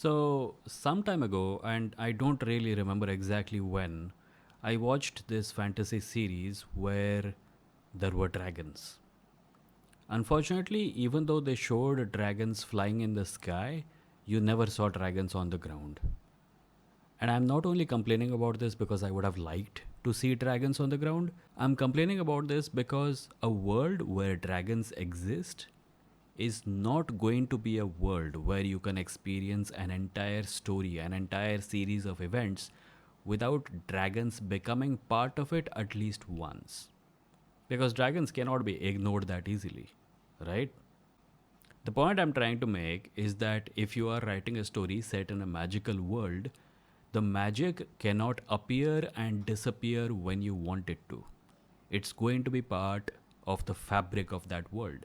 So, some time ago, and I don't really remember exactly when, I watched this fantasy series where there were dragons. Unfortunately, even though they showed dragons flying in the sky, you never saw dragons on the ground. And I'm not only complaining about this because I would have liked to see dragons on the ground, I'm complaining about this because a world where dragons exist is not going to be a world where you can experience an entire story, an entire series of events without dragons becoming part of it at least once. Because dragons cannot be ignored that easily, right? The point I'm trying to make is that if you are writing a story set in a magical world, the magic cannot appear and disappear when you want it to. It's going to be part of the fabric of that world.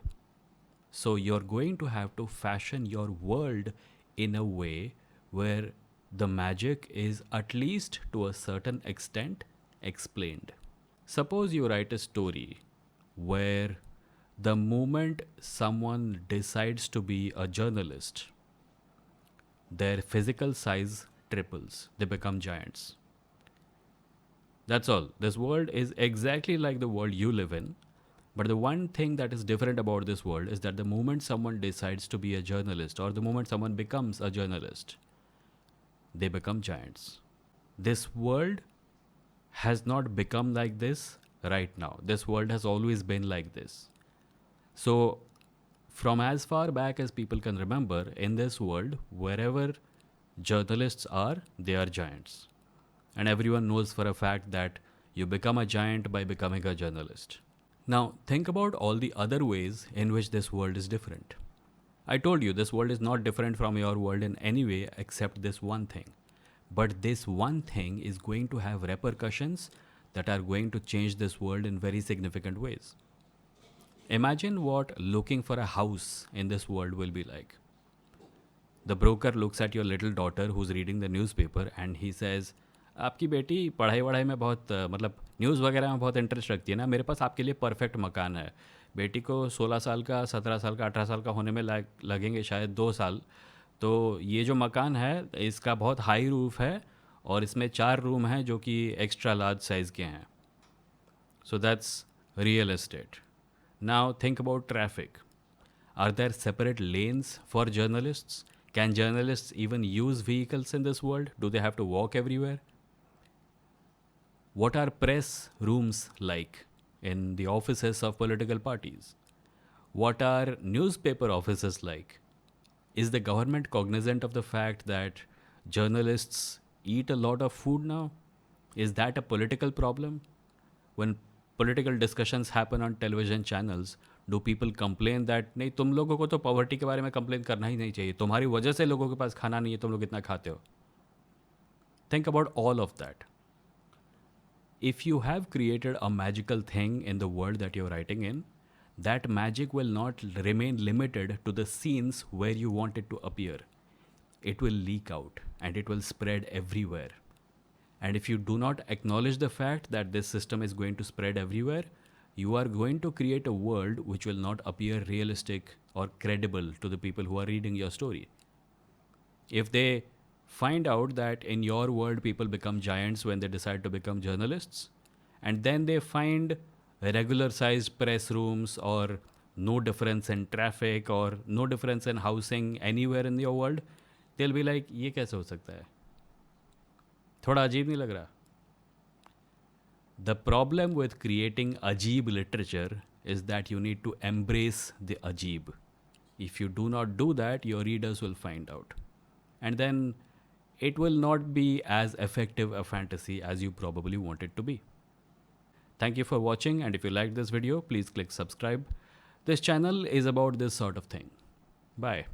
So you're going to have to fashion your world in a way where the magic is, at least to a certain extent, explained. Suppose you write a story where the moment someone decides to be a journalist, their physical size triples, they become giants. That's all. This world is exactly like the world you live in. But the one thing that is different about this world is that the moment someone decides to be a journalist or the moment someone becomes a journalist, they become giants. This world has not become like this right now. This world has always been like this. So, from as far back as people can remember, in this world, wherever journalists are, they are giants. And everyone knows for a fact that you become a giant by becoming a journalist. Now, think about all the other ways in which this world is different. I told you this world is not different from your world in any way except this one thing. But this one thing is going to have repercussions that are going to change this world in very significant ways. Imagine what looking for a house in this world will be like. The broker looks at your little daughter who's reading the newspaper and he says, आपकी बेटी पढ़ाई वढ़ाई में बहुत मतलब news वगैरह में बहुत इंटरेस्ट रखती है ना, मेरे पास आपके लिए परफेक्ट मकान है. बेटी को 16 साल का, 17 साल का, 18 साल का होने में लगेंगे शायद 2 साल. तो ये जो मकान है इसका बहुत हाई रूफ है और इसमें 4 रूम हैं जो कि एक्स्ट्रा लार्ज साइज़ के हैं. So that's real estate. Now think about traffic. Are there separate lanes for journalists? Can journalists even use vehicles in this world? Do they have to walk everywhere? What are press rooms like in the offices of political parties? What are newspaper offices like? Is the government cognizant of the fact that journalists eat a lot of food now? Is that a political problem? When political discussions happen on television channels, do people complain that नहीं तुम लोगों को तो poverty के बारे में complain करना ही नहीं चाहिए, तुम्हारी वजह से लोगों के पास खाना नहीं है, तुम लोग इतना खाते हो? Think about all of that. If you have created a magical thing in the world that you're writing in, that magic will not remain limited to the scenes where you want it to appear. It will leak out and it will spread everywhere. And if you do not acknowledge the fact that this system is going to spread everywhere, you are going to create a world which will not appear realistic or credible to the people who are reading your story. If they find out that in your world people become giants when they decide to become journalists, and then they find regular sized press rooms or no difference in traffic or no difference in housing anywhere in your world, they'll be like, ये कैसे हो सकता है? थोड़ा अजीब नहीं लग रहा? The problem with creating ajeeb literature is that you need to embrace the ajeeb. If you do not do that, your readers will find out. And then it will not be as effective a fantasy as you probably want it to be. Thank you for watching, and if you liked this video, please click subscribe. This channel is about this sort of thing. Bye.